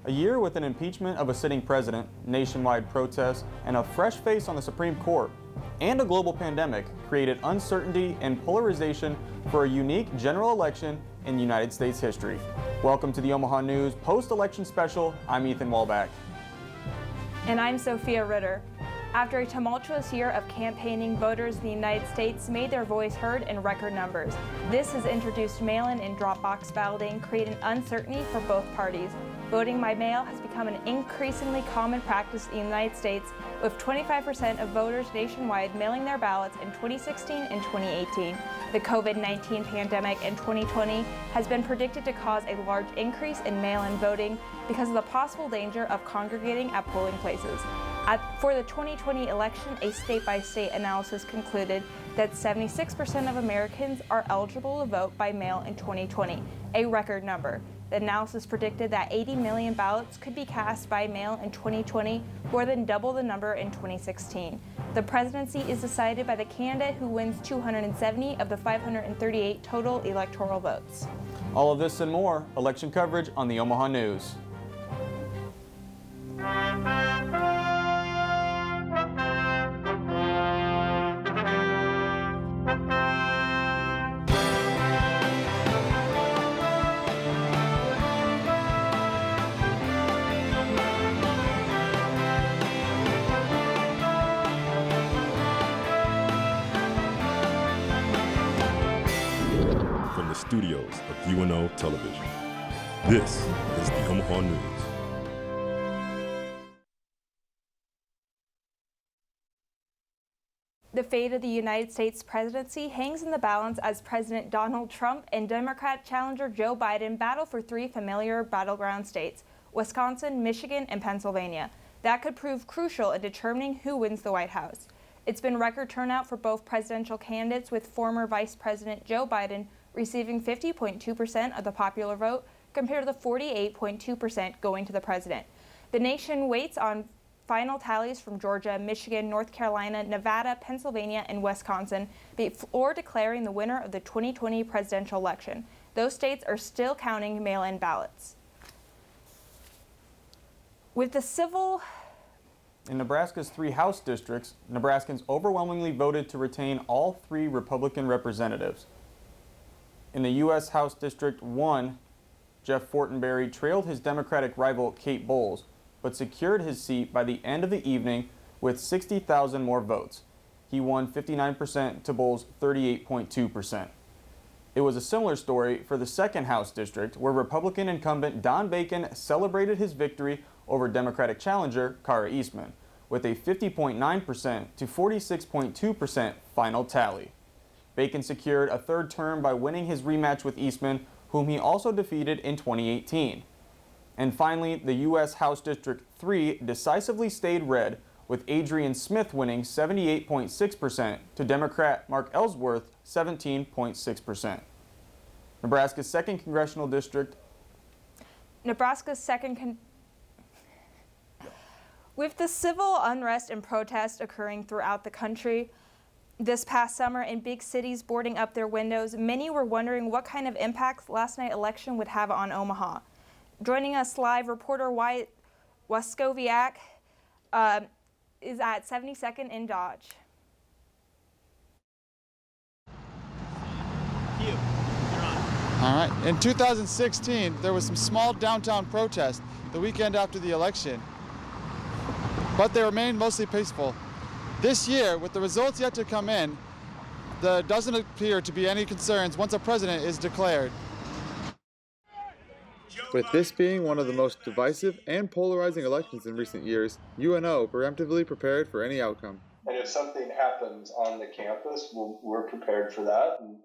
A year with an impeachment of a sitting president, nationwide protests, and a fresh face on the Supreme Court, and a global pandemic created uncertainty and polarization for a unique general election in United States history. Welcome to the Omaha News post-election special. I'm Ethan Walbach. And I'm Sophia Ritter. After a tumultuous year of campaigning, voters in the United States made their voice heard in record numbers. This has introduced mail-in and drop-box balloting, creating uncertainty for both parties. Voting by mail has become an increasingly common practice in the United States, with 25% of voters nationwide mailing their ballots in 2016 and 2018. The COVID-19 pandemic in 2020 has been predicted to cause a large increase in mail-in voting because of the possible danger of congregating at polling places. For the 2020 election, a state-by-state analysis concluded that 76% of Americans are eligible to vote by mail in 2020, a record number. The analysis predicted that 80 million ballots could be cast by mail in 2020, more than double the number in 2016. The presidency is decided by the candidate who wins 270 of the 538 total electoral votes. All of this and more, election coverage on the Omaha News. From the studios of UNO Television, this is the Omaha News. The fate of the United States presidency hangs in the balance as President Donald Trump and Democrat challenger Joe Biden battle for three familiar battleground states: Wisconsin, Michigan, and Pennsylvania. That could prove crucial in determining who wins the White House. It's been record turnout for both presidential candidates, with former Vice President Joe Biden receiving 50.2% of the popular vote compared to the 48.2% going to the president. The nation waits on final tallies from Georgia, Michigan, North Carolina, Nevada, Pennsylvania, and Wisconsin before declaring the winner of the 2020 presidential election. Those states are still counting mail-in ballots. With the civil In Nebraska's three House districts, Nebraskans overwhelmingly voted to retain all three Republican representatives. In the U.S. House District 1, Jeff Fortenberry trailed his Democratic rival Kate Bowles, but secured his seat by the end of the evening with 60,000 more votes. He won 59% to Bowles' 38.2%. It was a similar story for the second House District, where Republican incumbent Don Bacon celebrated his victory over Democratic challenger Kara Eastman, with a 50.9% to 46.2% final tally. Bacon secured a third term by winning his rematch with Eastman, whom he also defeated in 2018. And finally, the U.S. House District 3 decisively stayed red, with Adrian Smith winning 78.6% to Democrat Mark Ellsworth 17.6%. Nebraska's second congressional district. With the civil unrest and protests occurring throughout the country this past summer and big cities boarding up their windows, many were wondering what kind of impact last night's election would have on Omaha. Joining us live, reporter Wyatt Waskowiak is at 72nd and Dodge. All right. In 2016, there was some small downtown protests the weekend after the election, but they remained mostly peaceful. This year, with the results yet to come in, there doesn't appear to be any concerns once a president is declared. With this being one of the most divisive and polarizing elections in recent years, UNO preemptively prepared for any outcome. And if something happens on the campus, we're prepared for that. And,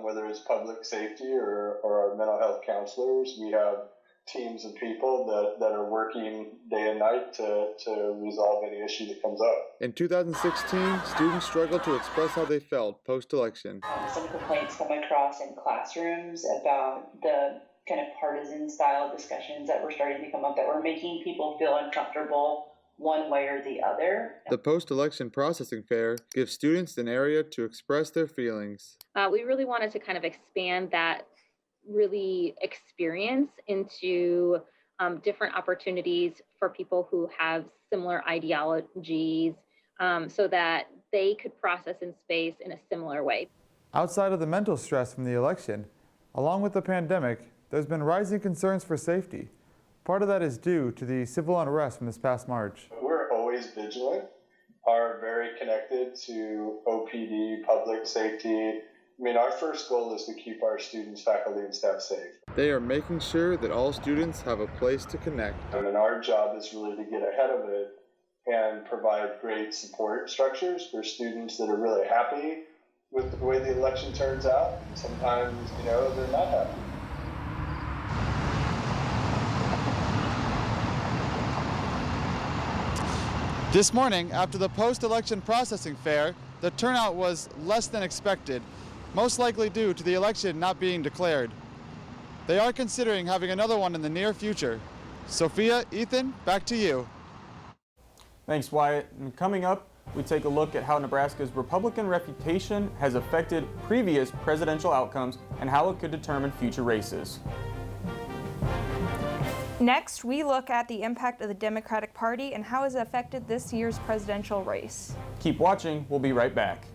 whether it's public safety or our mental health counselors, we have teams of people that are working day and night to resolve any issue that comes up. In 2016, students struggled to express how they felt post-election. Some complaints come across in classrooms about the kind of partisan style discussions that were starting to come up that were making people feel uncomfortable one way or the other. The post-election processing fair gives students an area to express their feelings. We really wanted to kind of expand that really experience into different opportunities for people who have similar ideologies so that they could process in space in a similar way. Outside of the mental stress from the election, along with the pandemic, there's been rising concerns for safety. Part of that is due to the civil unrest from this past March. We're always vigilant, are very connected to OPD, public safety. I mean, our first goal is to keep our students, faculty, and staff safe. They are making sure that all students have a place to connect. And our job is really to get ahead of it and provide great support structures for students that are really happy with the way the election turns out. And sometimes, they're not happy. This morning, after the post-election processing fair, the turnout was less than expected, most likely due to the election not being declared. They are considering having another one in the near future. Sophia, Ethan, back to you. Thanks, Wyatt. And coming up, we take a look at how Nebraska's Republican reputation has affected previous presidential outcomes and how it could determine future races. Next, we look at the impact of the Democratic Party and how it has affected this year's presidential race. Keep watching. We'll be right back.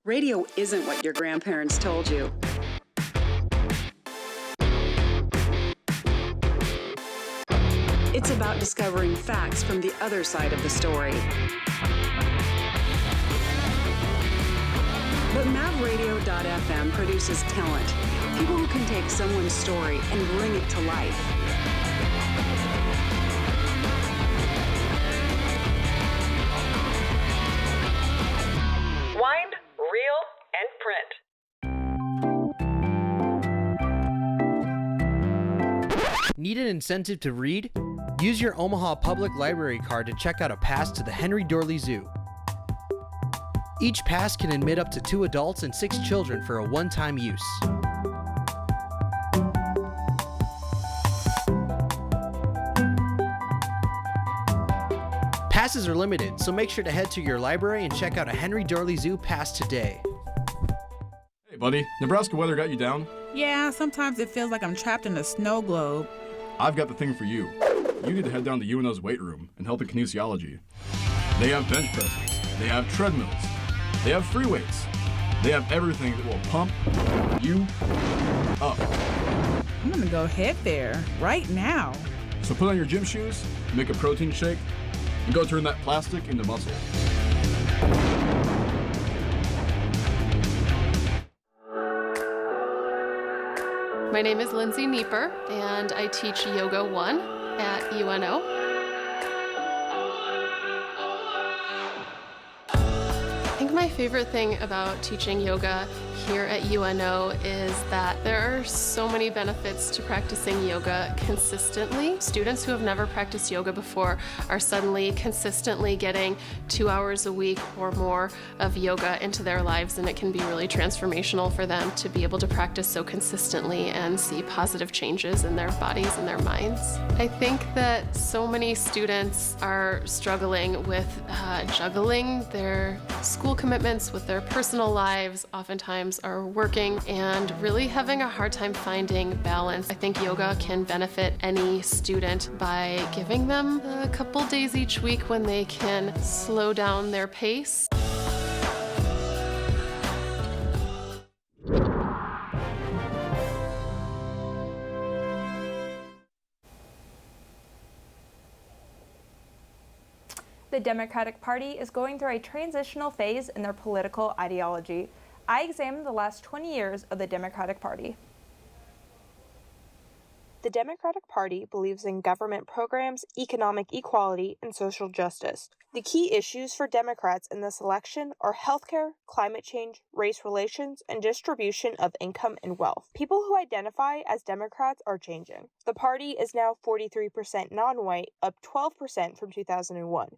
Radio isn't what your grandparents told you. It's about discovering facts from the other side of the story. But MavRadio.fm produces talent, people who can take someone's story and bring it to life. Wind, reel, and print. Need an incentive to read? Use your Omaha Public Library card to check out a pass to the Henry Dorley Zoo. Each pass can admit up to 2 adults and 6 children for a one-time use. Passes are limited, so make sure to head to your library and check out a Henry Dorley Zoo pass today. Hey buddy, Nebraska weather got you down? Yeah, sometimes it feels like I'm trapped in a snow globe. I've got the thing for you. You need to head down to UNO's weight room and help in kinesiology. They have bench presses, they have treadmills, they have free weights, they have everything that will pump you up. I'm gonna go head there right now. So put on your gym shoes, make a protein shake, and go turn that plastic into muscle. My name is Lindsay Nieper, and I teach Yoga 1 at UNO. I think my favorite thing about teaching yoga here at UNO is that there are so many benefits to practicing yoga consistently. Students who have never practiced yoga before are suddenly consistently getting 2 hours a week or more of yoga into their lives, and it can be really transformational for them to be able to practice so consistently and see positive changes in their bodies and their minds. I think that so many students are struggling with juggling their school commitments with their personal lives, oftentimes are working and really having a hard time finding balance. I think yoga can benefit any student by giving them a couple days each week when they can slow down their pace. The Democratic Party is going through a transitional phase in their political ideology. I examined the last 20 years of the Democratic Party. The Democratic Party believes in government programs, economic equality, and social justice. The key issues for Democrats in this election are healthcare, climate change, race relations, and distribution of income and wealth. People who identify as Democrats are changing. The party is now 43% non-white, up 12% from 2001.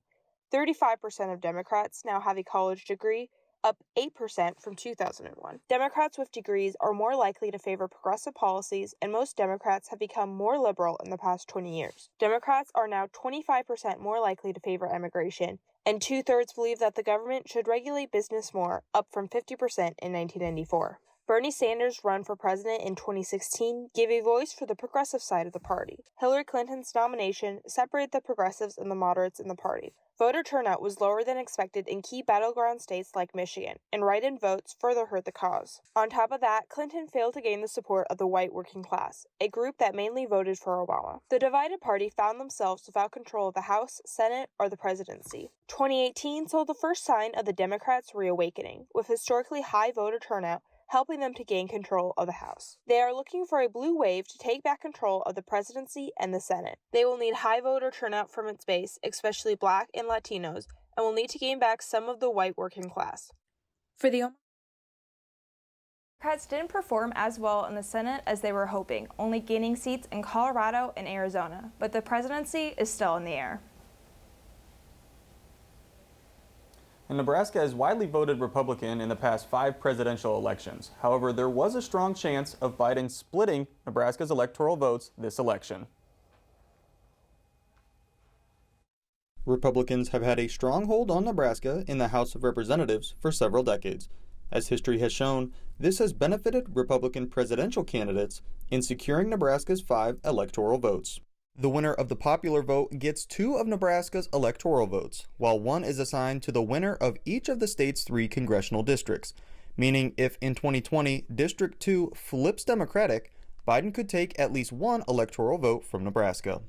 35% of Democrats now have a college degree, up 8% from 2001. Democrats with degrees are more likely to favor progressive policies, and most Democrats have become more liberal in the past 20 years. Democrats are now 25% more likely to favor immigration, and 2/3 believe that the government should regulate business more, up from 50% in 1994. Bernie Sanders' run for president in 2016 gave a voice for the progressive side of the party. Hillary Clinton's nomination separated the progressives and the moderates in the party. Voter turnout was lower than expected in key battleground states like Michigan, and write-in votes further hurt the cause. On top of that, Clinton failed to gain the support of the white working class, a group that mainly voted for Obama. The divided party found themselves without control of the House, Senate, or the presidency. 2018 saw the first sign of the Democrats' reawakening, with historically high voter turnout helping them to gain control of the House. They are looking for a blue wave to take back control of the presidency and the Senate. They will need high voter turnout from its base, especially Black and Latinos, and will need to gain back some of the white working class. For the Democrats didn't perform as well in the Senate as they were hoping, only gaining seats in Colorado and Arizona, but the presidency is still in the air. And Nebraska has widely voted Republican in the past 5 presidential elections. However, there was a strong chance of Biden splitting Nebraska's electoral votes this election. Republicans have had a strong hold on Nebraska in the House of Representatives for several decades. As history has shown, this has benefited Republican presidential candidates in securing Nebraska's 5 electoral votes. The winner of the popular vote gets 2 of Nebraska's electoral votes, while 1 is assigned to the winner of each of the state's 3 congressional districts, meaning if in 2020 District 2 flips Democratic, Biden could take at least 1 electoral vote from Nebraska.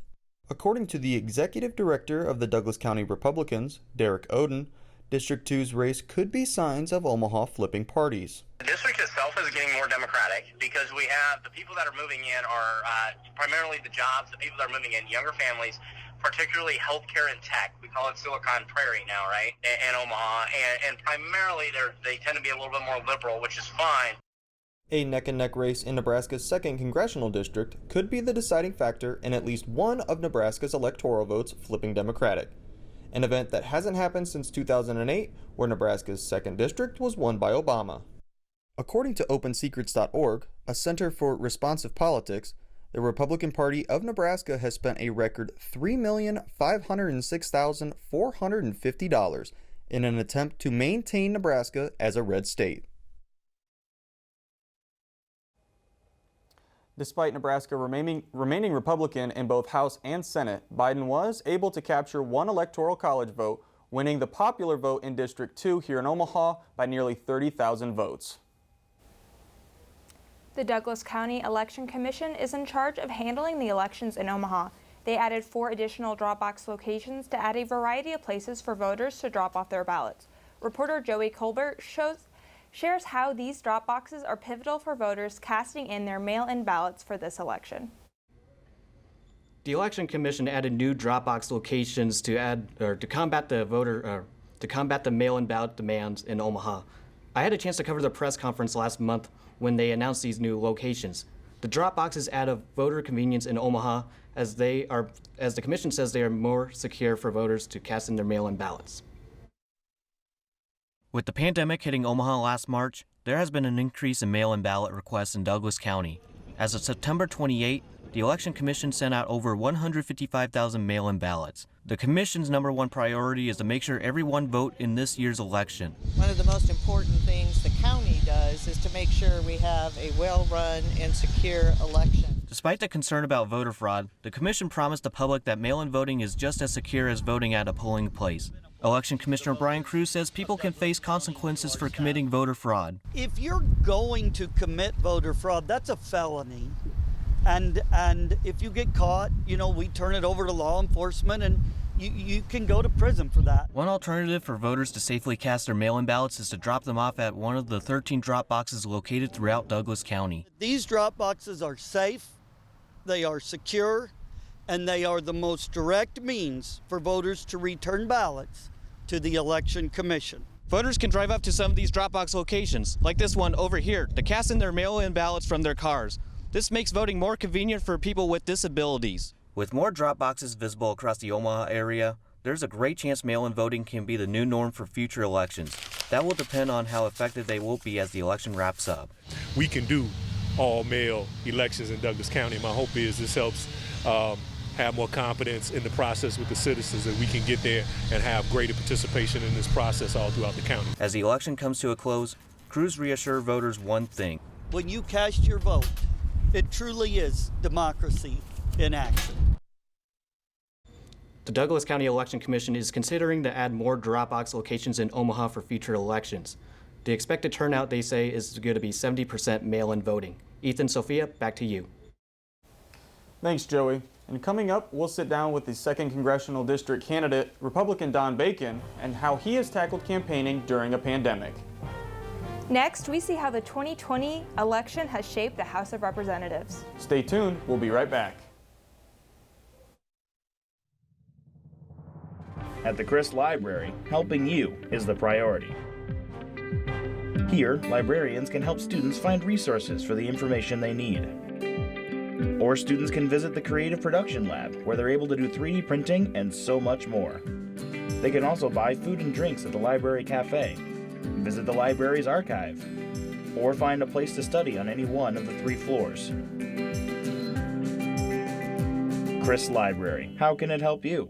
According to the executive director of the Douglas County Republicans, Derek Oden, District 2's race could be signs of Omaha flipping parties. The district itself is getting more Democratic because we have the people that are moving in are primarily the jobs, the people that are moving in, younger families, particularly healthcare and tech. We call it Silicon Prairie now, right, in Omaha. And primarily they tend to be a little bit more liberal, which is fine. A neck-and-neck race in Nebraska's 2nd congressional district could be the deciding factor in at least 1 of Nebraska's electoral votes flipping Democratic, an event that hasn't happened since 2008, where Nebraska's 2nd district was won by Obama. According to OpenSecrets.org, a center for responsive politics, the Republican Party of Nebraska has spent a record $3,506,450 in an attempt to maintain Nebraska as a red state. Despite Nebraska remaining Republican in both House and Senate, Biden was able to capture 1 electoral college vote, winning the popular vote in District 2 here in Omaha by nearly 30,000 votes. The Douglas County Election Commission is in charge of handling the elections in Omaha. They added 4 additional drop-box locations to add a variety of places for voters to drop off their ballots. Reporter Joey Colbert shares how these drop boxes are pivotal for voters casting in their mail-in ballots for this election. The Election Commission added new drop box locations to combat the mail-in ballot demands in Omaha. I had a chance to cover the press conference last month when they announced these new locations. The drop boxes add a voter convenience in Omaha as the commission says they are more secure for voters to cast in their mail-in ballots. With the pandemic hitting Omaha last March, there has been an increase in mail-in ballot requests in Douglas County. As of September 28, the Election Commission sent out over 155,000 mail-in ballots. The Commission's #1 priority is to make sure everyone vote in this year's election. One of the most important things the county does is to make sure we have a well-run and secure election. Despite the concern about voter fraud, the Commission promised the public that mail-in voting is just as secure as voting at a polling place. Election Commissioner Brian Cruz says people can face consequences for committing voter fraud. If you're going to commit voter fraud, that's a felony. And if you get caught, we turn it over to law enforcement and you can go to prison for that. One alternative for voters to safely cast their mail-in ballots is to drop them off at one of the 13 drop boxes located throughout Douglas County. These drop boxes are safe, they are secure, and they are the most direct means for voters to return ballots to the Election Commission. Voters can drive up to some of these drop box locations, like this one over here, to cast in their mail-in ballots from their cars. This makes voting more convenient for people with disabilities. With more drop boxes visible across the Omaha area, there's a great chance mail-in voting can be the new norm for future elections. That will depend on how effective they will be as the election wraps up. We can do all mail elections in Douglas County. My hope is this helps have more confidence in the process with the citizens, that we can get there and have greater participation in this process all throughout the county. As the election comes to a close, Cruz reassured voters one thing: when you cast your vote. It truly is democracy in action. The Douglas County Election Commission is considering to add more drop box locations in Omaha for future elections. The expected turnout, they say, is going to be 70% mail-in voting. Ethan, Sophia, back to you. Thanks, Joey. And coming up, we'll sit down with the 2nd Congressional District candidate, Republican Don Bacon, and how he has tackled campaigning during a pandemic. Next, we see how the 2020 election has shaped the House of Representatives. Stay tuned. We'll be right back. At the Chris Library, helping you is the priority. Here, librarians can help students find resources for the information they need. Or students can visit the Creative Production Lab, where they're able to do 3D printing and so much more. They can also buy food and drinks at the library cafe, visit the library's archive, or find a place to study on any one of the 3 floors. Chris Library, how can it help you?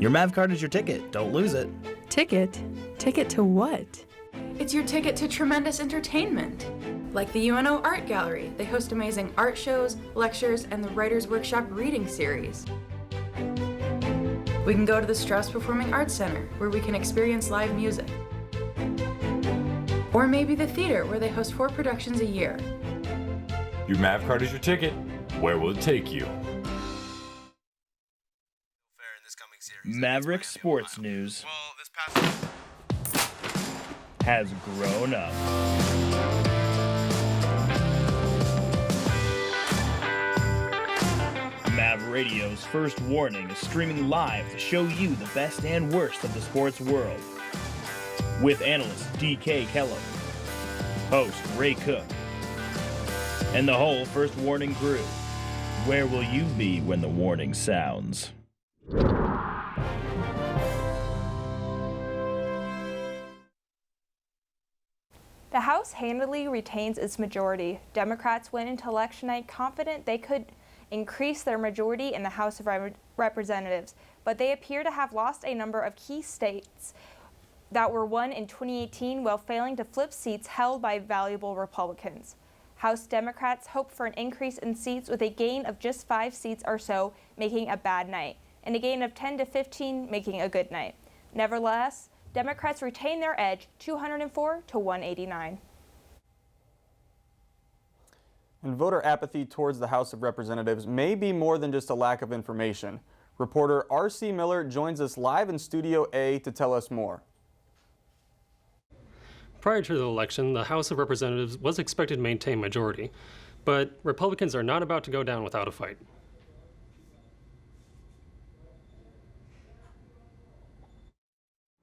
Your MAV card is your ticket. Don't lose it. Ticket? Ticket to what? It's your ticket to tremendous entertainment. Like the UNO Art Gallery. They host amazing art shows, lectures, and the Writers' Workshop reading series. We can go to the Strauss Performing Arts Center, where we can experience live music. Or maybe the theater, where they host 4 productions a year. Your MAV card is your ticket. Where will it take you? Maverick Sports News has grown up. Mav Radio's First Warning is streaming live to show you the best and worst of the sports world. With analyst DK Kellogg, host Ray Cook, and the whole First Warning crew. Where will you be when the warning sounds? The House handily retains its majority. Democrats went into election night confident they could increase their majority in the House of Representatives, but they appear to have lost a number of key states that were won in 2018 while failing to flip seats held by valuable Republicans. House Democrats hope for an increase in seats with a gain of just 5 seats or so, making a bad night, and a gain of 10 to 15 making a good night. Nevertheless, Democrats retain their edge, 204 to 189. And voter apathy towards the House of Representatives may be more than just a lack of information. Reporter R.C. Miller joins us live in Studio A to tell us more. Prior to the election, the House of Representatives was expected to maintain majority, but Republicans are not about to go down without a fight.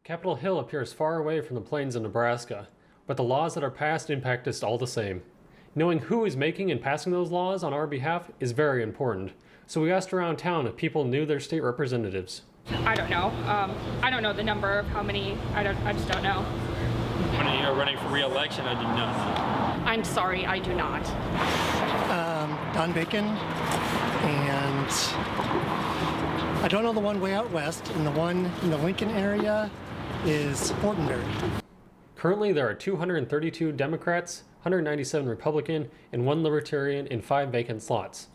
Capitol Hill appears far away from the plains of Nebraska, but the laws that are passed impact us all the same. Knowing who is making and passing those laws on our behalf is very important, so we asked around town if people knew their state representatives. I don't know. I don't know the number of how many. I just don't know. When you're running for re-election, I do not know. I'm sorry, I do not. Don Bacon, and I don't know the one way out west, and the one in the Lincoln area is Fortenberry. Currently, there are 232 Democrats, 197 Republican, and 1 Libertarian in 5 vacant slots.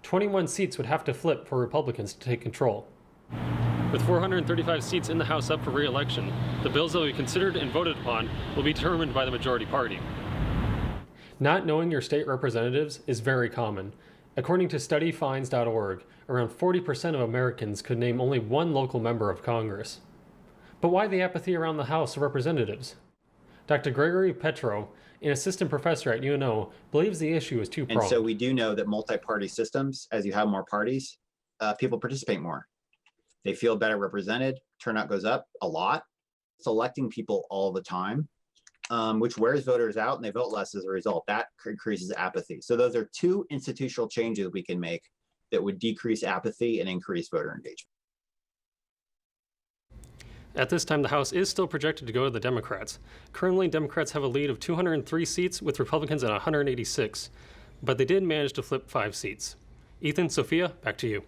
21 seats would have to flip for Republicans to take control. With 435 seats in the House up for re-election, the bills that will be considered and voted upon will be determined by the majority party. Not knowing your state representatives is very common. According to studyfinds.org, around 40% of Americans could name only 1 local member of Congress. But why the apathy around the House of Representatives? Dr. Gregory Petro, an assistant professor at UNO, believes the issue is 2 pronged. And so we do know that multi-party systems, as you have more parties, people participate more. They feel better represented, turnout goes up a lot. Selecting people all the time which wears voters out and they vote less as a result. That increases apathy. So those are two institutional changes we can make that would decrease apathy and increase voter engagement. At this time, the House is still projected to go to the Democrats. Currently, Democrats have a lead of 203 seats with Republicans at 186, but they did manage to flip 5 seats. Ethan, Sophia, back to you.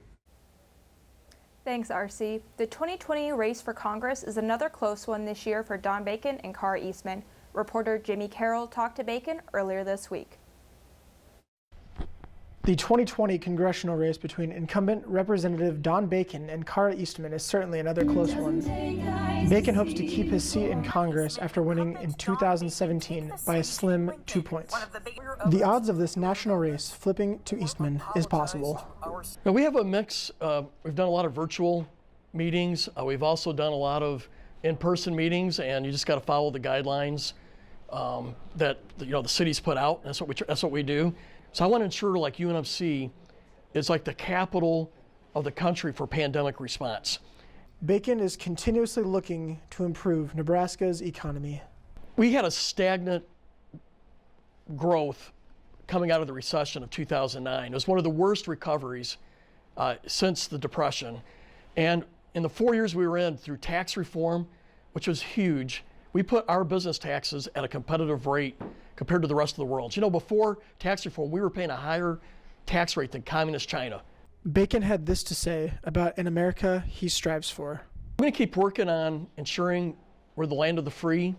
Thanks, RC. The 2020 race for Congress is another close one this year for Don Bacon and Cara Eastman. Reporter Jimmy Carroll talked to Bacon earlier this week. The 2020 congressional race between incumbent Representative Don Bacon and Cara Eastman is certainly another close one. Bacon hopes to keep his seat in Congress after winning in 2017 by a slim 2 points. The odds of this national race flipping to Eastman is possible. Now, we have a mix. We've done a lot of virtual meetings. We've also done a lot of in-person meetings, and you just got to follow the guidelines that the city's put out. That's what we do. So I want to ensure, like UNFC, is like the capital of the country for pandemic response. Bacon is continuously looking to improve Nebraska's economy. We had a stagnant growth coming out of the recession of 2009. It was one of the worst recoveries since the Depression. And in the 4 years we were in, through tax reform, which was huge, we put our business taxes at a competitive rate compared to the rest of the world. You know, before tax reform, we were paying a higher tax rate than communist China. Bacon had this to say about an America he strives for. I'm going to keep working on ensuring we're the land of the free,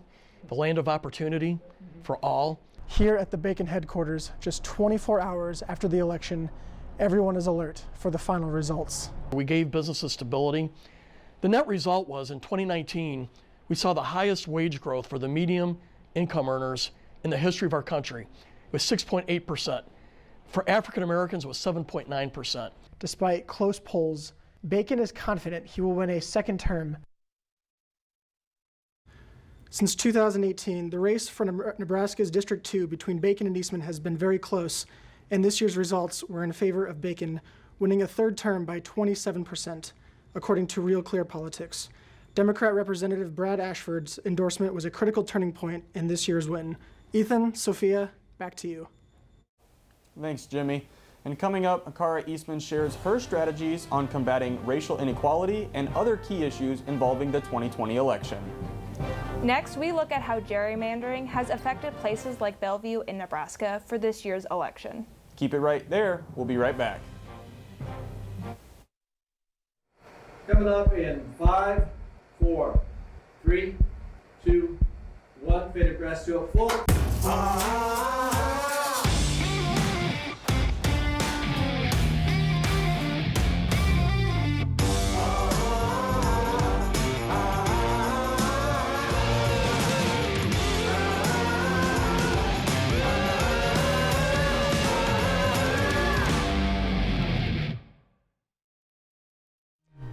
the land of opportunity for all. Here at the Bacon headquarters, just 24 hours after the election, everyone is alert for the final results. We gave businesses stability. The net result was in 2019, we saw the highest wage growth for the medium income earners in the history of our country. It was 6.8%. For African Americans, it was 7.9%. Despite close polls, Bacon is confident he will win a second term. Since 2018, the race for Nebraska's District 2 between Bacon and Eastman has been very close, and this year's results were in favor of Bacon, winning a third term by 27%, according to Real Clear Politics. Democrat Representative Brad Ashford's endorsement was a critical turning point in this year's win. Ethan, Sophia, back to you. Thanks, Jimmy. And coming up, Cara Eastman shares her strategies on combating racial inequality and other key issues involving the 2020 election. Next, we look at how gerrymandering has affected places like Bellevue in Nebraska for this year's election. Keep it right there. We'll be right back. Coming up in 5, 4, 3, 2, 1. Faded grass to a full.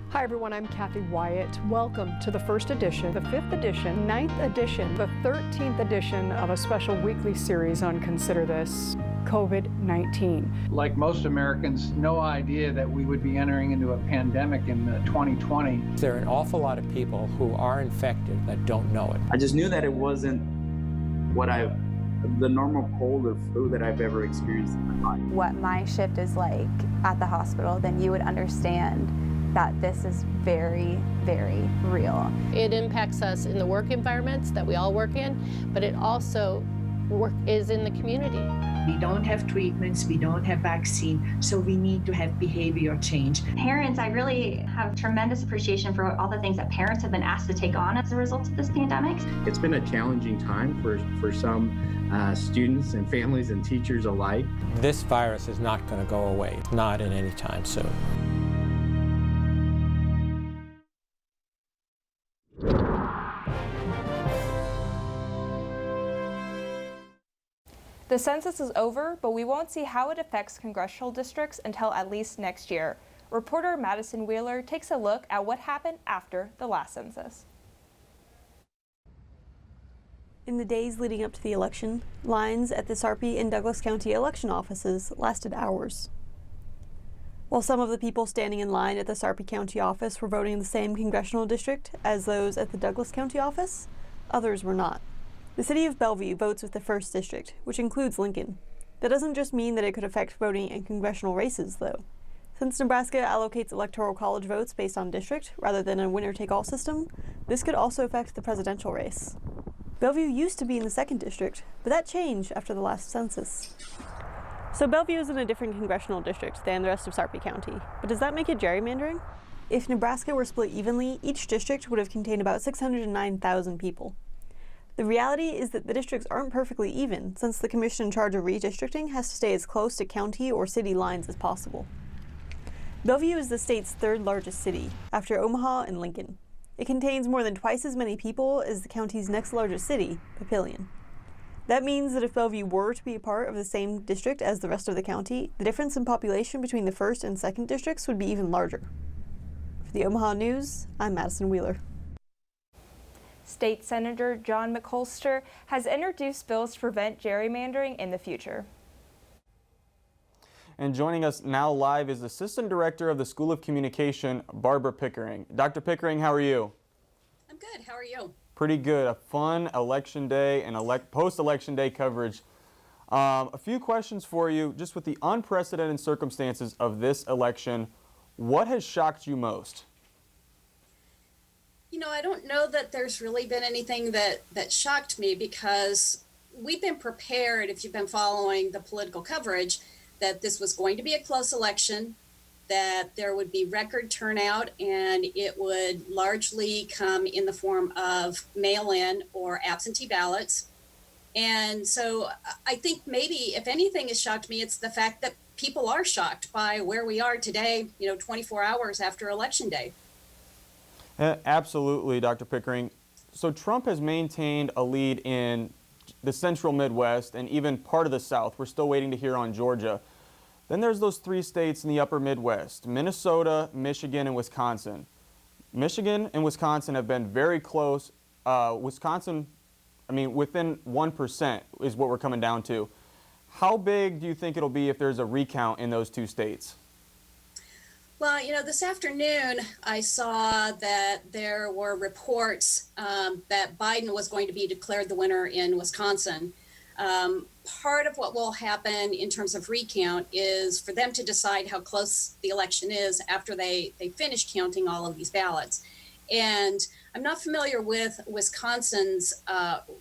Hi everyone, I'm Kathy Wyatt. Welcome to the first edition, the 5th edition, 9th edition, the 13th edition of a special weekly series on Consider This, COVID-19. Like most Americans, no idea that we would be entering into a pandemic in 2020. There are an awful lot of people who are infected that don't know it. I just knew that it wasn't the normal cold or flu that I've ever experienced in my life. What my shift is like at the hospital, then you would understand that this is very, very real. It impacts us in the work environments that we all work in, but it also is in the community. We don't have treatments, we don't have vaccine, so we need to have behavior change. Parents, I really have tremendous appreciation for all the things that parents have been asked to take on as a result of this pandemic. It's been a challenging time for some students and families and teachers alike. This virus is not going to go away, not in any time soon. The census is over, but we won't see how it affects congressional districts until at least next year. Reporter Madison Wheeler takes a look at what happened after the last census. In the days leading up to the election, lines at the Sarpy and Douglas County election offices lasted hours. While some of the people standing in line at the Sarpy County office were voting in the same congressional district as those at the Douglas County office, others were not. The city of Bellevue votes with the 1st District, which includes Lincoln. That doesn't just mean that it could affect voting in congressional races, though. Since Nebraska allocates electoral college votes based on district rather than a winner-take-all system, this could also affect the presidential race. Bellevue used to be in the 2nd District, but that changed after the last census. So Bellevue is in a different congressional district than the rest of Sarpy County, but does that make it gerrymandering? If Nebraska were split evenly, each district would have contained about 609,000 people. The reality is that the districts aren't perfectly even, since the commission in charge of redistricting has to stay as close to county or city lines as possible. Bellevue is the state's 3rd largest city, after Omaha and Lincoln. It contains more than twice as many people as the county's next largest city, Papillion. That means that if Bellevue were to be a part of the same district as the rest of the county, the difference in population between the 1st and 2nd districts would be even larger. For the Omaha News, I'm Madison Wheeler. State Senator John McColster has introduced bills to prevent gerrymandering in the future. And joining us now live is Assistant Director of the School of Communication, Barbara Pickering. Dr. Pickering, how are you? I'm good. How are you? Pretty good. A fun election day and post-election day coverage. A few questions for you. Just with the unprecedented circumstances of this election, what has shocked you most? You know, I don't know that there's really been anything that shocked me, because we've been prepared, if you've been following the political coverage, that this was going to be a close election, that there would be record turnout, and it would largely come in the form of mail-in or absentee ballots. And so I think maybe, if anything has shocked me, it's the fact that people are shocked by where we are today, 24 hours after Election Day. Absolutely, Dr. Pickering. So Trump has maintained a lead in the central Midwest and even part of the South. We're still waiting to hear on Georgia. Then there's those 3 states in the upper Midwest, Minnesota, Michigan, and Wisconsin. Michigan and Wisconsin have been very close. Wisconsin, within 1% is what we're coming down to. How big do you think it'll be if there's a recount in those 2 states? Well, this afternoon I saw that there were reports that Biden was going to be declared the winner in Wisconsin. Part of what will happen in terms of recount is for them to decide how close the election is after they finish counting all of these ballots. And I'm not familiar with Wisconsin's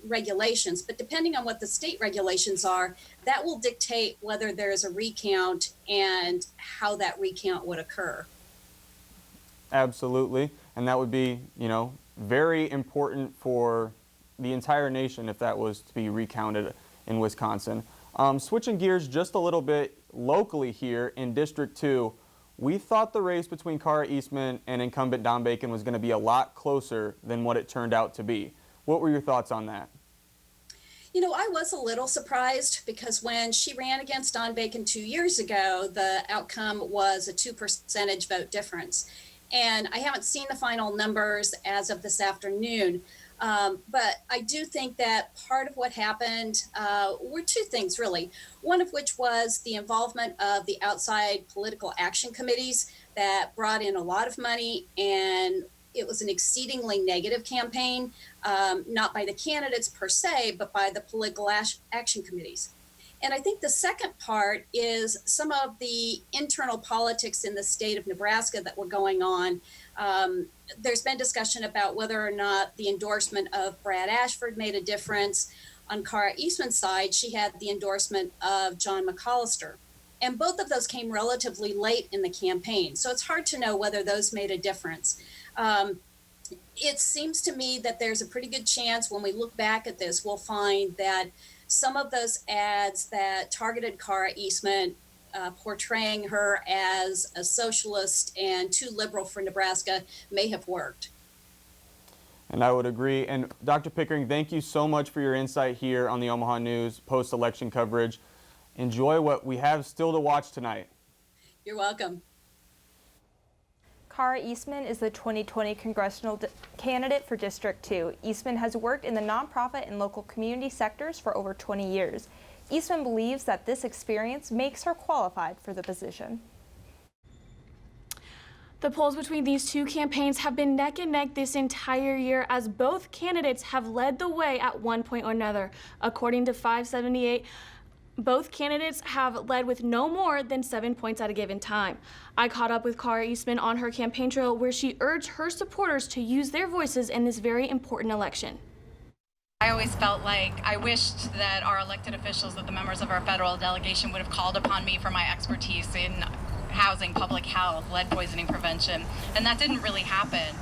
regulations, but depending on what the state regulations are, that will dictate whether there's a recount and how that recount would occur. Absolutely. And that would be, very important for the entire nation if that was to be recounted in Wisconsin. Switching gears just a little bit locally here in District 2, we thought the race between Cara Eastman and incumbent Don Bacon was going to be a lot closer than what it turned out to be. What were your thoughts on that? I was a little surprised, because when she ran against Don Bacon 2 years ago, the outcome was a 2 percentage vote difference. And I haven't seen the final numbers as of this afternoon. But I do think that part of what happened were 2 things, really. One of which was the involvement of the outside political action committees that brought in a lot of money, and it was an exceedingly negative campaign, not by the candidates per se, but by the political action committees. And I think the second part is some of the internal politics in the state of Nebraska that were going on. There's been discussion about whether or not the endorsement of Brad Ashford made a difference. On Cara Eastman's side, she had the endorsement of John McCollister. And both of those came relatively late in the campaign. So it's hard to know whether those made a difference. It seems to me that there's a pretty good chance when we look back at this, we'll find that some of those ads that targeted Cara Eastman, portraying her as a socialist and too liberal for Nebraska, may have worked. And I would agree. And Dr. Pickering, thank you so much for your insight here on the Omaha News post-election coverage. Enjoy what we have still to watch tonight. You're welcome. Cara Eastman is the 2020 congressional candidate for District 2. Eastman has worked in the nonprofit and local community sectors for over 20 years. Eastman believes that this experience makes her qualified for the position. The polls between these two campaigns have been neck and neck this entire year, as both candidates have led the way at one point or another. According to 578, both candidates have led with no more than 7 points at a given time. I caught up with Cara Eastman on her campaign trail, where she urged her supporters to use their voices in this very important election. I always felt like I wished that our elected officials, that the members of our federal delegation would have called upon me for my expertise in housing, public health, lead poisoning prevention, and that didn't really happen.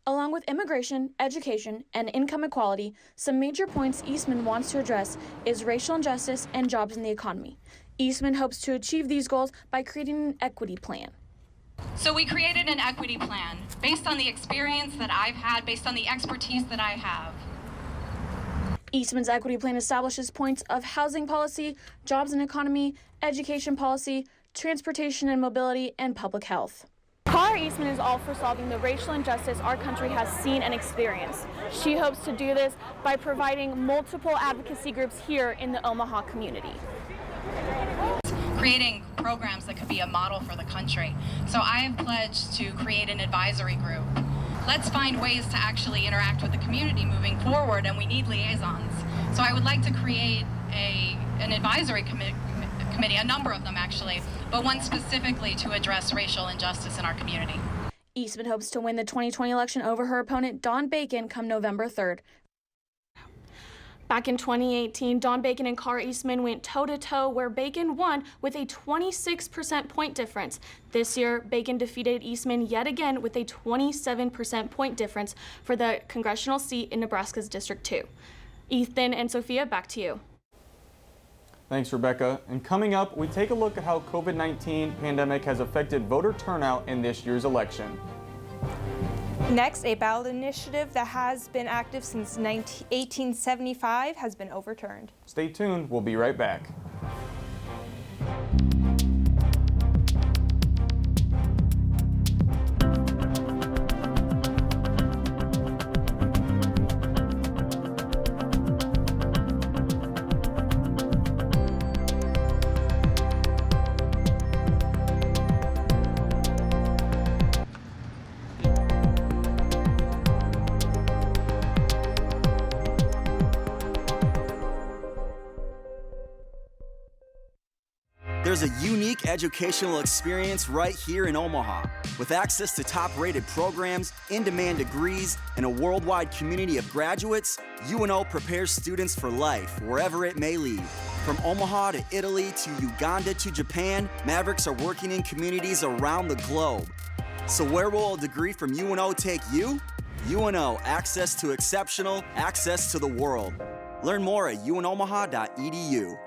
Along with immigration, education, and income equality, some major points Eastman wants to address is racial injustice and jobs in the economy. Eastman hopes to achieve these goals by creating an equity plan. So we created an equity plan based on the experience that I've had, based on the expertise that I have. Eastman's equity plan establishes points of housing policy, jobs and economy, education policy, transportation and mobility, and public health. Cara Eastman is all for solving the racial injustice our country has seen and experienced. She hopes to do this by providing multiple advocacy groups here in the Omaha community. Creating programs that could be a model for the country. So I have pledged to create an advisory group. Let's find ways to actually interact with the community moving forward, and we need liaisons. So I would like to create an advisory committee, a number of them actually, but one specifically to address racial injustice in our community. Eastman hopes to win the 2020 election over her opponent, Don Bacon, come November 3rd. Back in 2018, Don Bacon and Cara Eastman went toe-to-toe, where Bacon won with a 26% point difference. This year, Bacon defeated Eastman yet again with a 27% point difference for the congressional seat in Nebraska's District 2. Ethan and Sophia, back to you. Thanks, Rebecca. And coming up, we take a look at how COVID-19 pandemic has affected voter turnout in this year's election. Next, a ballot initiative that has been active since 1875 has been overturned. Stay tuned, we'll be right back. There's a unique educational experience right here in Omaha. With access to top-rated programs, in-demand degrees, and a worldwide community of graduates, UNO prepares students for life, wherever it may lead. From Omaha to Italy to Uganda to Japan, Mavericks are working in communities around the globe. So where will a degree from UNO take you? UNO, access to exceptional, access to the world. Learn more at unomaha.edu.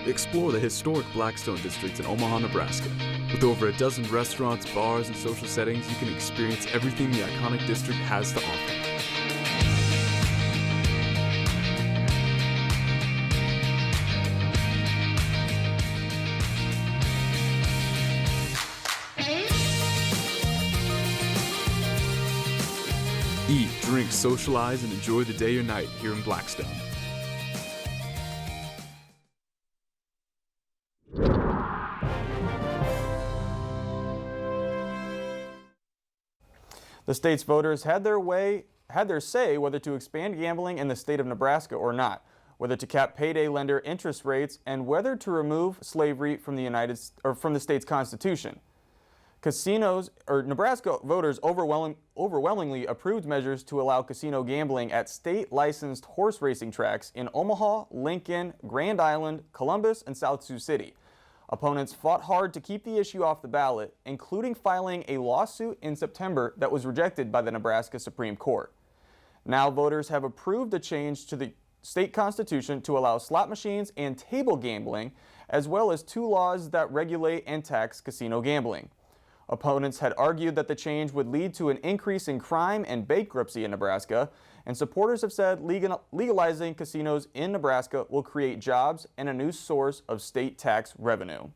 Explore the historic Blackstone District in Omaha, Nebraska. With over a dozen restaurants, bars, and social settings, you can experience everything the iconic district has to offer. Eat, drink, socialize, and enjoy the day or night here in Blackstone. The state's voters had their say whether to expand gambling in the state of Nebraska or not, whether to cap payday lender interest rates, and whether to remove slavery from the state's constitution. Nebraska voters overwhelmingly approved measures to allow casino gambling at state-licensed horse racing tracks in Omaha, Lincoln, Grand Island, Columbus, and South Sioux City. Opponents fought hard to keep the issue off the ballot, including filing a lawsuit in September that was rejected by the Nebraska Supreme Court. Now voters have approved a change to the state constitution to allow slot machines and table gambling, as well as 2 laws that regulate and tax casino gambling. Opponents had argued that the change would lead to an increase in crime and bankruptcy in Nebraska, and supporters have said legalizing casinos in Nebraska will create jobs and a new source of state tax revenue.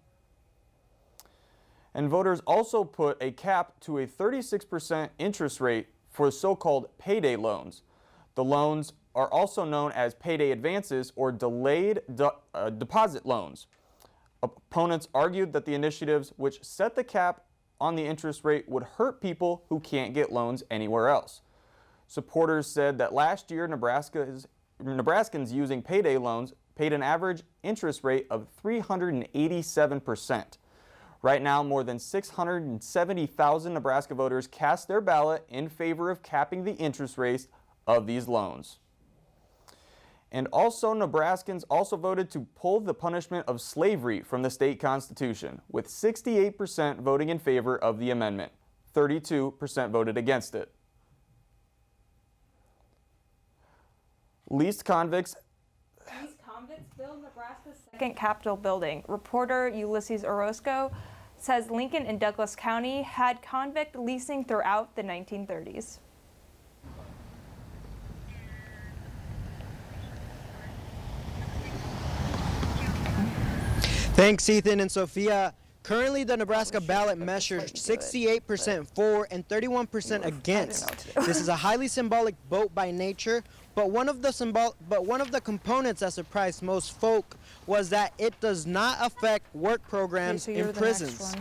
And voters also put a cap to a 36% interest rate for so-called payday loans. The loans are also known as payday advances or delayed deposit loans. Opponents argued that the initiatives which set the cap on the interest rate would hurt people who can't get loans anywhere else. Supporters said that last year Nebraskans using payday loans paid an average interest rate of 387%. Right now, more than 670,000 Nebraska voters cast their ballot in favor of capping the interest rates of these loans. And also, Nebraskans also voted to pull the punishment of slavery from the state constitution, with 68% voting in favor of the amendment. 32% voted against it. Least convicts build Nebraska's second Capitol building. Reporter Ulysses Orozco says Lincoln and Douglas County had convict leasing throughout the 1930s. Thanks, Ethan and Sophia. Currently, the Nebraska ballot measures 68% for and 31% against. This is a highly symbolic vote by nature, but one of the components that surprised most folk was that it does not affect work programs in prisons.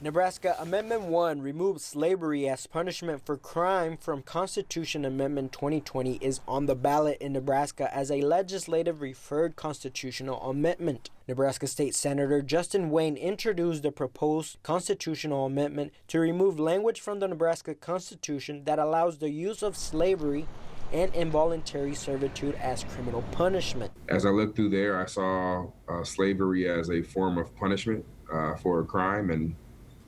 Nebraska Amendment 1 removes slavery as punishment for crime from Constitution Amendment 2020 is on the ballot in Nebraska as a legislative referred constitutional amendment. Nebraska State Senator Justin Wayne introduced the proposed constitutional amendment to remove language from the Nebraska Constitution that allows the use of slavery and involuntary servitude as criminal punishment. As I looked through there, I saw slavery as a form of punishment for a crime, and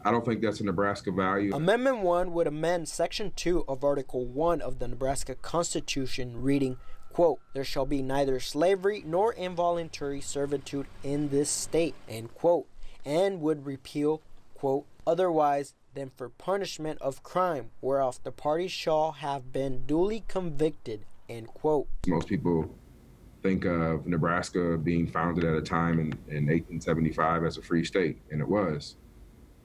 I don't think that's a Nebraska value. Amendment 1 would amend Section 2 of Article 1 of the Nebraska Constitution, reading, quote, "There shall be neither slavery nor involuntary servitude in this state," end quote, and would repeal, quote, "otherwise than for punishment of crime, whereof the parties shall have been duly convicted," end quote. Most people think of Nebraska being founded at a time in 1875 as a free state, and it was,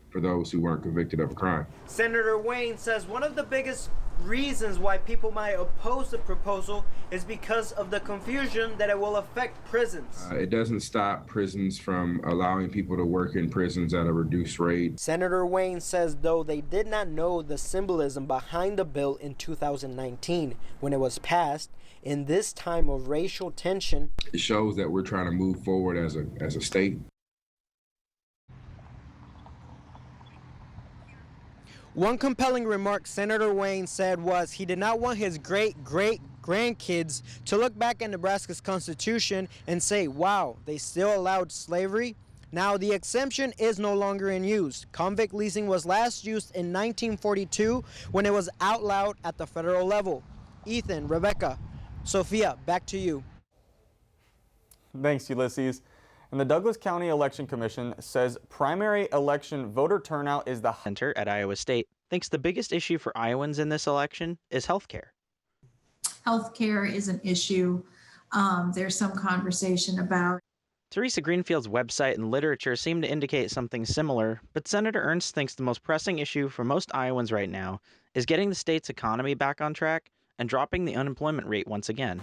for those who weren't convicted of a crime. Senator Wayne says one of the biggest reasons why people might oppose the proposal is because of the confusion that it will affect prisons. It doesn't stop prisons from allowing people to work in prisons at a reduced rate. Senator Wayne says though they did not know the symbolism behind the bill in 2019 when it was passed, in this time of racial tension, it shows that we're trying to move forward as a state. One compelling remark Senator Wayne said was he did not want his great-great-grandkids to look back at Nebraska's Constitution and say, wow, they still allowed slavery? Now, the exemption is no longer in use. Convict leasing was last used in 1942 when it was outlawed at the federal level. Ethan, Rebecca, Sophia, back to you. Thanks, Ulysses. And the Douglas County Election Commission says primary election voter turnout is the center at Iowa State thinks the biggest issue for Iowans in this election is health care. Healthcare is an issue. There's some conversation about. Teresa Greenfield's website and literature seem to indicate something similar, but Senator Ernst thinks the most pressing issue for most Iowans right now is getting the state's economy back on track and dropping the unemployment rate once again.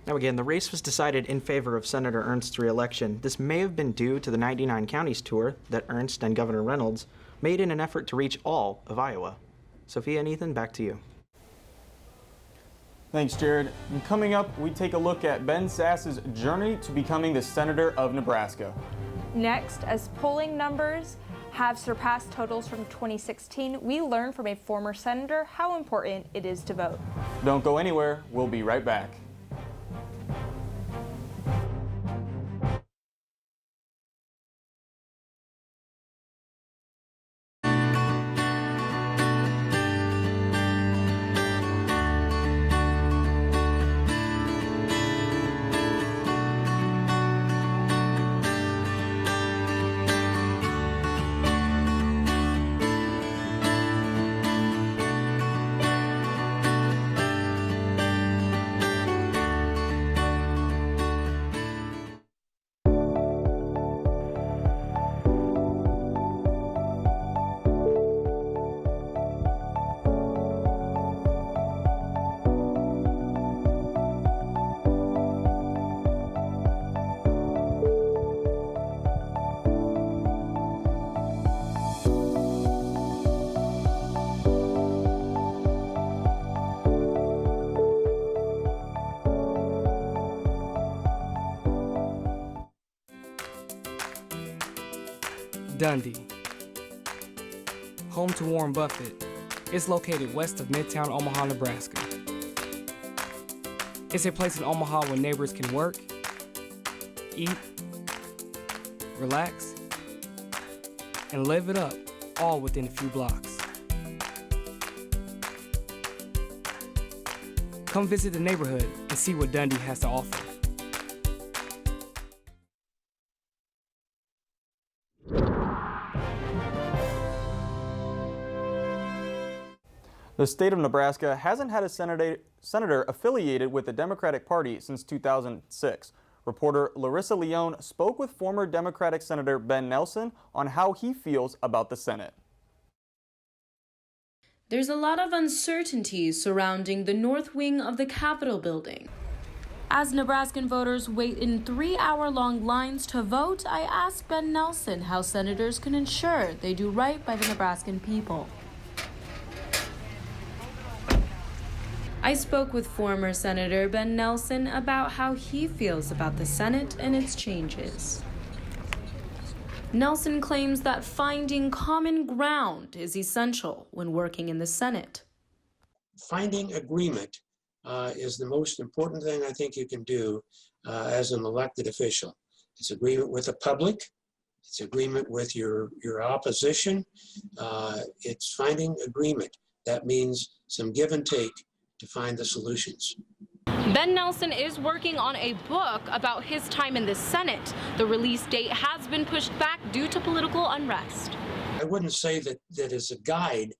Now again, the race was decided in favor of Senator Ernst's re-election. This may have been due to the 99 counties tour that Ernst and Governor Reynolds made in an effort to reach all of Iowa. Sophia and Ethan, back to you. Thanks, Jared. And coming up, we take a look at Ben Sass's journey to becoming the Senator of Nebraska. Next, as polling numbers have surpassed totals from 2016, we learn from a former senator how important it is to vote. Don't go anywhere. We'll be right back. Dundee. Home to Warren Buffett, it's located west of Midtown Omaha, Nebraska. It's a place in Omaha where neighbors can work, eat, relax, and live it up, all within a few blocks. Come visit the neighborhood and see what Dundee has to offer. The state of Nebraska hasn't had a senator affiliated with the Democratic Party since 2006. Reporter Larissa Leone spoke with former Democratic Senator Ben Nelson on how he feels about the Senate. There's a lot of uncertainty surrounding the north wing of the Capitol building. As Nebraskan voters wait in 3-hour-long lines to vote, I asked Ben Nelson how senators can ensure they do right by the Nebraskan people. I spoke with former Senator Ben Nelson about how he feels about the Senate and its changes. Nelson claims that finding common ground is essential when working in the Senate. Finding agreement is the most important thing I think you can do as an elected official. It's agreement with the public, it's agreement with your opposition, it's finding agreement. That means some give and take to find the solutions. Ben Nelson is working on a book about his time in the Senate. The release date has been pushed back due to political unrest. I wouldn't say that is a guide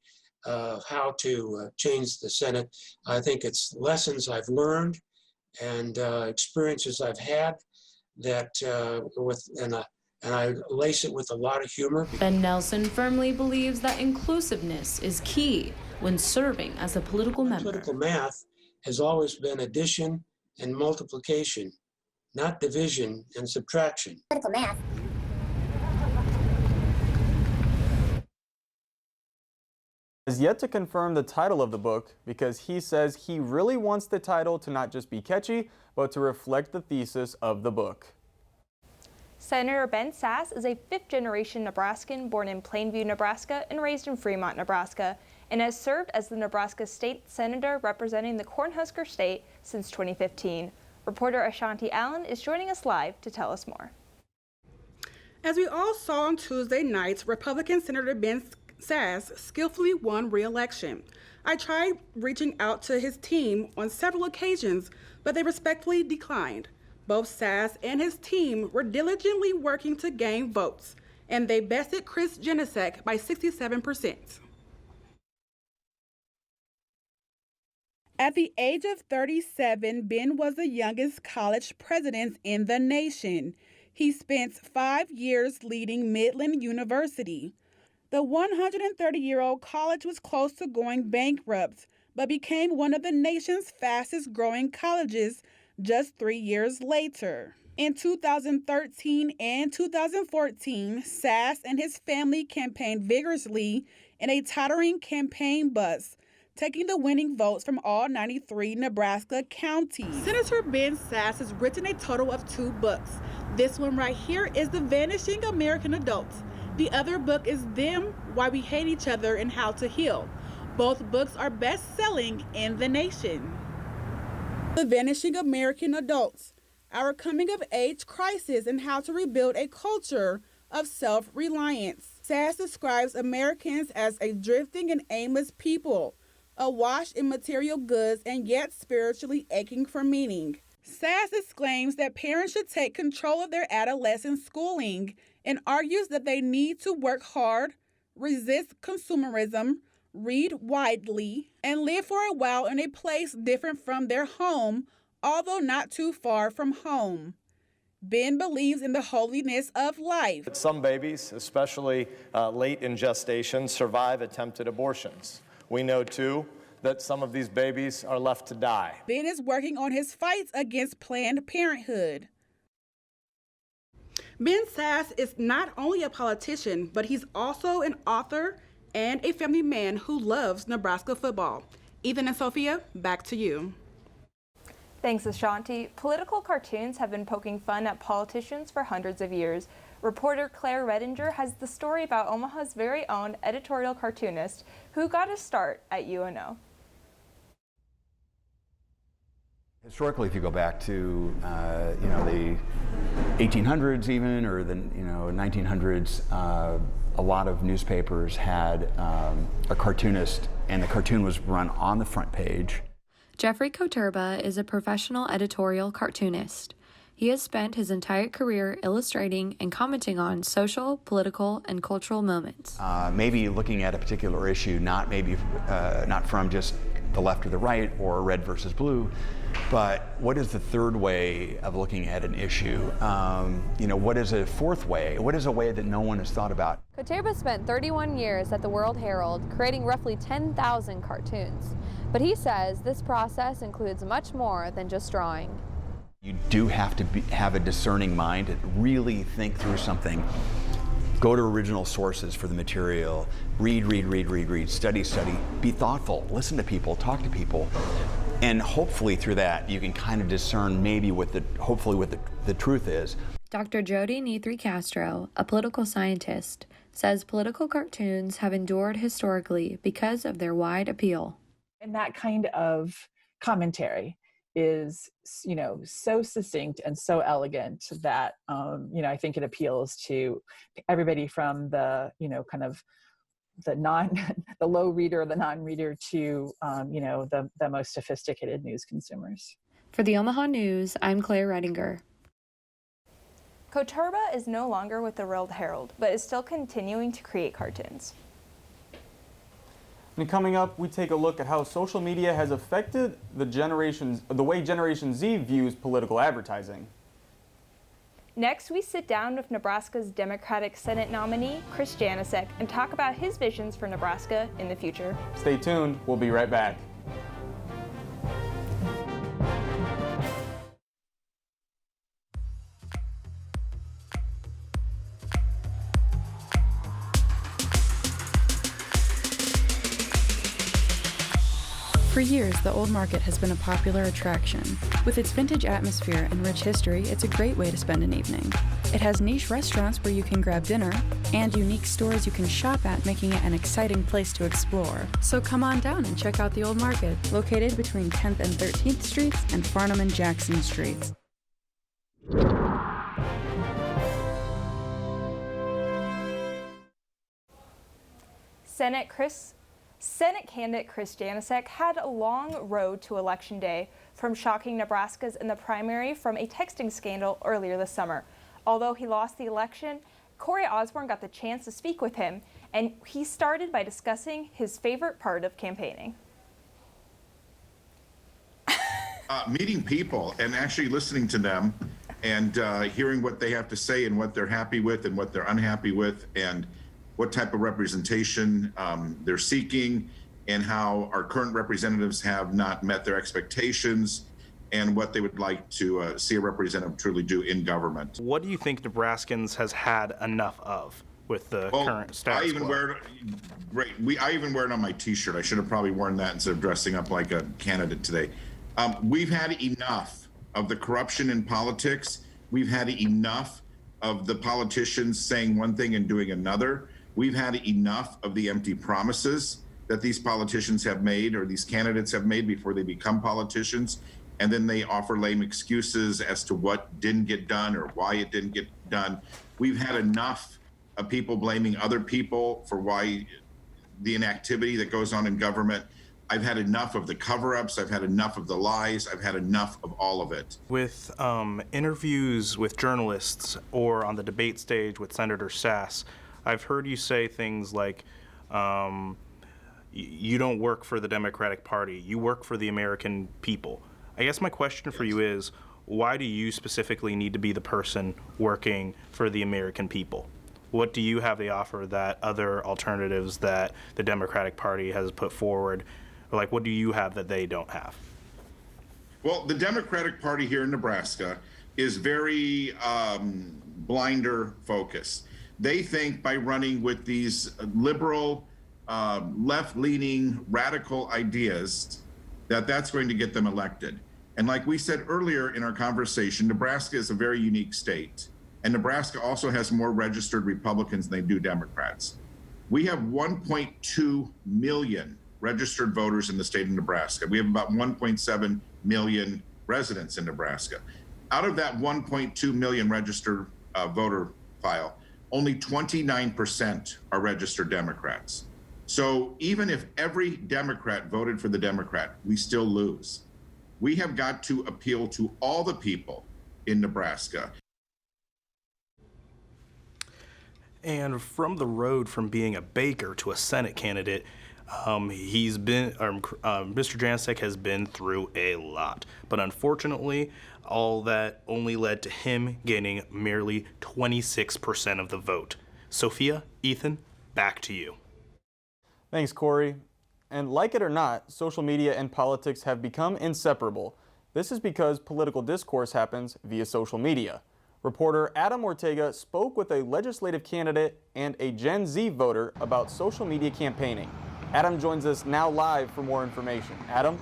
of how to change the Senate. I think it's lessons I've learned and experiences I've had that and I lace it with a lot of humor. Ben Nelson firmly believes that inclusiveness is key when serving as a political member. Political math has always been addition and multiplication, not division and subtraction. Political math. Has yet to confirm the title of the book because he says he really wants the title to not just be catchy, but to reflect the thesis of the book. Senator Ben Sasse is a fifth-generation Nebraskan born in Plainview, Nebraska and raised in Fremont, Nebraska, and has served as the Nebraska State Senator representing the Cornhusker State since 2015. Reporter Ashanti Allen is joining us live to tell us more. As we all saw on Tuesday night, Republican Senator Ben Sasse skillfully won re-election. I tried reaching out to his team on several occasions, but they respectfully declined. Both Sasse and his team were diligently working to gain votes, and they bested Chris Jenisek by 67%. At the age of 37, Ben was the youngest college president in the nation. He spent 5 years leading Midland University. The 130-year-old college was close to going bankrupt, but became one of the nation's fastest growing colleges just 3 years later. In 2013 and 2014, Sasse and his family campaigned vigorously in a tottering campaign bus, taking the winning votes from all 93 Nebraska counties. Senator Ben Sasse has written a total of 2 books. This one right here is The Vanishing American Adults. The other book is Them, Why We Hate Each Other and How to Heal. Both books are best-selling in the nation. The Vanishing American Adults, Our Coming-of-Age Crisis and How to Rebuild a Culture of Self-Reliance. Sasse describes Americans as a drifting and aimless people, awash in material goods and yet spiritually aching for meaning. Sasse exclaims that parents should take control of their adolescent schooling and argues that they need to work hard, resist consumerism, read widely, and live for a while in a place different from their home, although not too far from home. Ben believes in the holiness of life. Some babies, especially late in gestation, survive attempted abortions. We know, too, that some of these babies are left to die. Ben is working on his fights against Planned Parenthood. Ben Sasse is not only a politician, but he's also an author and a family man who loves Nebraska football. Ethan and Sophia, back to you. Thanks, Ashanti. Political cartoons have been poking fun at politicians for hundreds of years. Reporter Claire Redinger has the story about Omaha's very own editorial cartoonist who got his start at UNO. Historically, if you go back to the 1800s even, or the 1900s, a lot of newspapers had a cartoonist, and the cartoon was run on the front page. Jeffrey Koterba is a professional editorial cartoonist. He has spent his entire career illustrating and commenting on social, political, and cultural moments. Maybe looking at a particular issue, not from just the left or the right or red versus blue, but what is the third way of looking at an issue? What is a fourth way? What is a way that no one has thought about? Koterba spent 31 years at the World Herald, creating roughly 10,000 cartoons. But he says this process includes much more than just drawing. You do have to have a discerning mind and really think through something. Go to original sources for the material. Read, study, be thoughtful, listen to people, talk to people. And hopefully through that, you can kind of discern maybe what the truth is. Dr. Jody Nithri Castro, a political scientist, says political cartoons have endured historically because of their wide appeal. And that kind of commentary is, so succinct and so elegant that, I think it appeals to everybody from the, kind of the low reader, the non-reader to, the most sophisticated news consumers. For the Omaha News, I'm Claire Redinger. Koterba is no longer with the World Herald, but is still continuing to create cartoons. And coming up, we take a look at how social media has affected the way Generation Z views political advertising. Next, we sit down with Nebraska's Democratic Senate nominee, Chris Janicek, and talk about his visions for Nebraska in the future. Stay tuned, we'll be right back. For years, the Old Market has been a popular attraction. With its vintage atmosphere and rich history, it's a great way to spend an evening. It has niche restaurants where you can grab dinner, and unique stores you can shop at, making it an exciting place to explore. So come on down and check out the Old Market, located between 10th and 13th Streets and Farnham and Jackson Streets. Senate candidate Chris Janicek had a long road to Election Day, from shocking Nebraskans in the primary from a texting scandal earlier this summer. Although he lost the election, Corey Osborne got the chance to speak with him, and he started by discussing his favorite part of campaigning. Meeting people and actually listening to them and hearing what they have to say and what they're happy with and what they're unhappy with, and what type of representation they're seeking, and how our current representatives have not met their expectations, and what they would like to see a representative truly do in government. What do you think Nebraskans has had enough of with the current status I even quo? I even wear it on my T-shirt. I should have probably worn that instead of dressing up like a candidate today. We've had enough of the corruption in politics. We've had enough of the politicians saying one thing and doing another. We've had enough of the empty promises that these politicians have made, or these candidates have made, before they become politicians, and then they offer lame excuses as to what didn't get done or why it didn't get done. We've had enough of people blaming other people for why the inactivity that goes on in government. I've had enough of the cover-ups. I've had enough of the lies. I've had enough of all of it. With interviews with journalists or on the debate stage with Senator Sass, I've heard you say things like, you don't work for the Democratic Party, you work for the American people. I guess my question for you is, why do you specifically need to be the person working for the American people? What do you have to offer that other alternatives that the Democratic Party has put forward? Like, what do you have that they don't have? Well, the Democratic Party here in Nebraska is very blinder focused. They think by running with these liberal, left-leaning, radical ideas, that that's going to get them elected. And like we said earlier in our conversation, Nebraska is a very unique state. And Nebraska also has more registered Republicans than they do Democrats. We have 1.2 million registered voters in the state of Nebraska. We have about 1.7 million residents in Nebraska. Out of that 1.2 million registered voter file, only 29% are registered Democrats. So even if every Democrat voted for the Democrat, we still lose. We have got to appeal to all the people in Nebraska. And from the road from being a baker to a Senate candidate, Mr. Janicek has been through a lot. But unfortunately, all that only led to him gaining merely 26% of the vote. Sophia, Ethan, back to you. Thanks, Corey. And like it or not, social media and politics have become inseparable. This is because political discourse happens via social media. Reporter Adam Ortega spoke with a legislative candidate and a Gen Z voter about social media campaigning. Adam joins us now live for more information. Adam?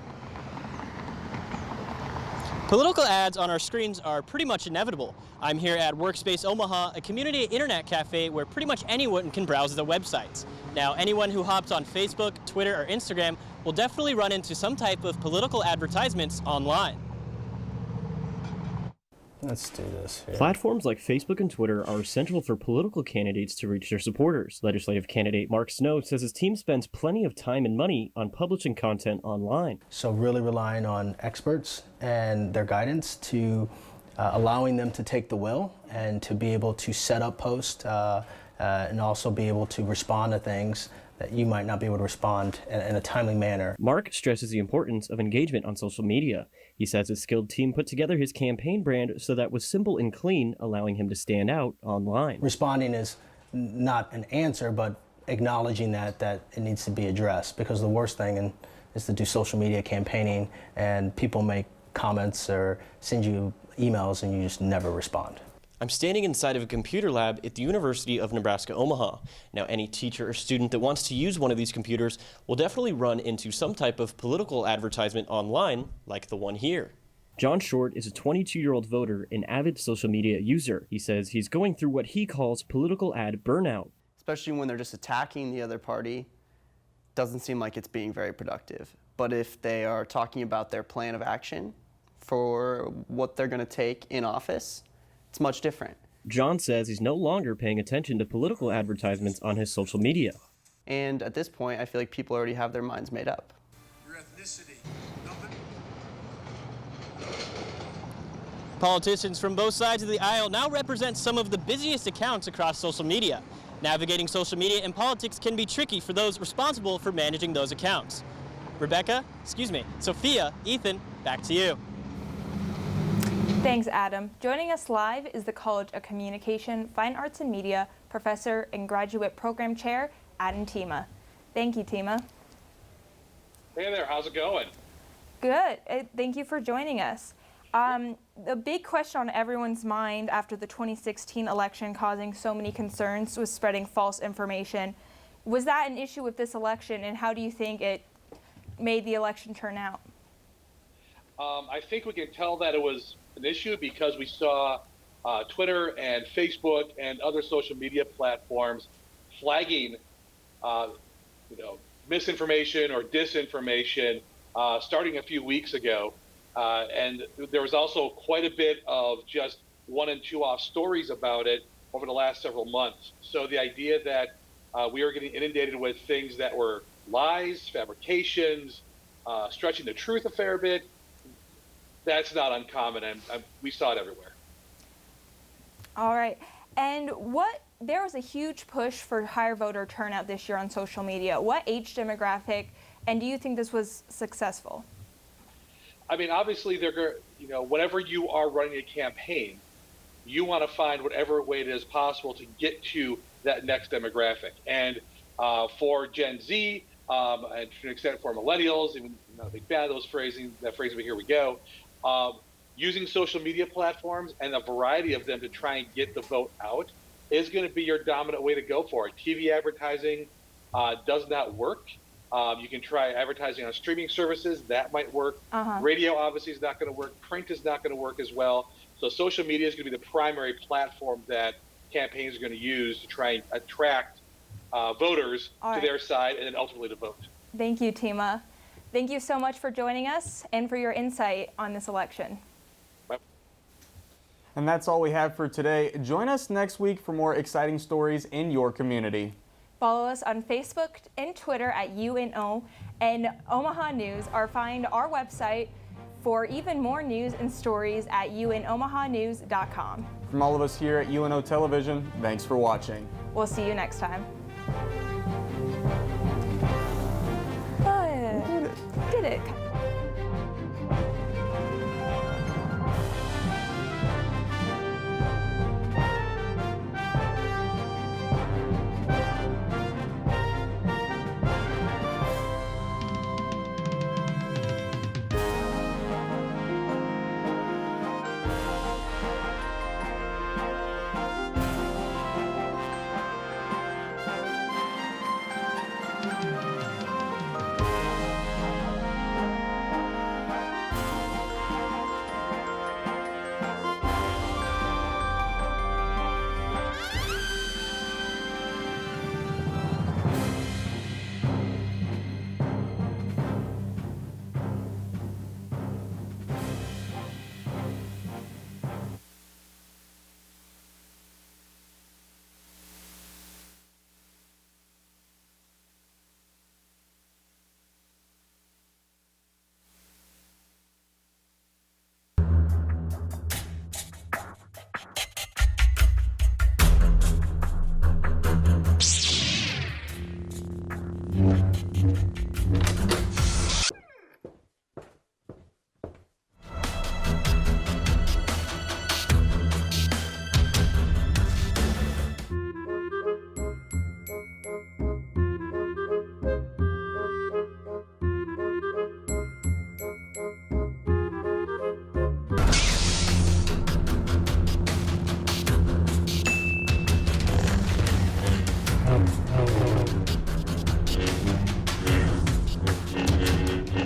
Political ads on our screens are pretty much inevitable. I'm here at Workspace Omaha, a community internet cafe where pretty much anyone can browse the websites. Now, anyone who hops on Facebook, Twitter, or Instagram will definitely run into some type of political advertisements online. Let's do this here. Platforms like Facebook and Twitter are essential for political candidates to reach their supporters. Legislative candidate Mark Snow says his team spends plenty of time and money on publishing content online. So really relying on experts and their guidance to allowing them to take the wheel and to be able to set up posts and also be able to respond to things that you might not be able to respond in a timely manner. Mark stresses the importance of engagement on social media. He says his skilled team put together his campaign brand so that was simple and clean, allowing him to stand out online. Responding is not an answer, but acknowledging that it needs to be addressed, because the worst thing is to do social media campaigning and people make comments or send you emails and you just never respond. I'm standing inside of a computer lab at the University of Nebraska-Omaha. Now, any teacher or student that wants to use one of these computers will definitely run into some type of political advertisement online, like the one here. John Short is a 22-year-old voter and avid social media user. He says he's going through what he calls political ad burnout. Especially when they're just attacking the other party, doesn't seem like it's being very productive. But if they are talking about their plan of action for what they're going to take in office, it's much different. John says he's no longer paying attention to political advertisements on his social media. And at this point, I feel like people already have their minds made up. Your ethnicity. Politicians from both sides of the aisle now represent some of the busiest accounts across social media. Navigating social media and politics can be tricky for those responsible for managing those accounts. Sophia, Ethan, back to you. Thanks, Adam. Joining us live is the College of Communication, Fine Arts and Media Professor and Graduate Program Chair, Adam Tima. Thank you, Tima. Hey there, how's it going? Good. Thank you for joining us. The big question on everyone's mind after the 2016 election causing so many concerns was spreading false information. Was that an issue with this election, and how do you think it made the election turn out? I think we can tell that it was an issue because we saw Twitter and Facebook and other social media platforms flagging, misinformation or disinformation starting a few weeks ago. And there was also quite a bit of just one and two off stories about it over the last several months. So the idea that we were getting inundated with things that were lies, fabrications, stretching the truth a fair bit, that's not uncommon, and we saw it everywhere. All right. And there was a huge push for higher voter turnout this year on social media. What age demographic, and do you think this was successful? I mean, obviously, whenever you are running a campaign, you want to find whatever way it is possible to get to that next demographic. And for Gen Z, and to an extent for millennials, even not a big fan of that phrase, but here we go. Using social media platforms and a variety of them to try and get the vote out is going to be your dominant way to go for it. TV advertising does not work You can try advertising on streaming services. That might work. Radio obviously is not going to work. Print is not going to work as well. So social media is going to be the primary platform that campaigns are going to use to try and attract voters to their side and then ultimately to vote. Thank you, Tima. Thank you so much for joining us and for your insight on this election. And that's all we have for today. Join us next week for more exciting stories in your community. Follow us on Facebook and Twitter at UNO and Omaha News, or find our website for even more news and stories at unomahanews.com. From all of us here at UNO Television, thanks for watching. We'll see you next time. Did it.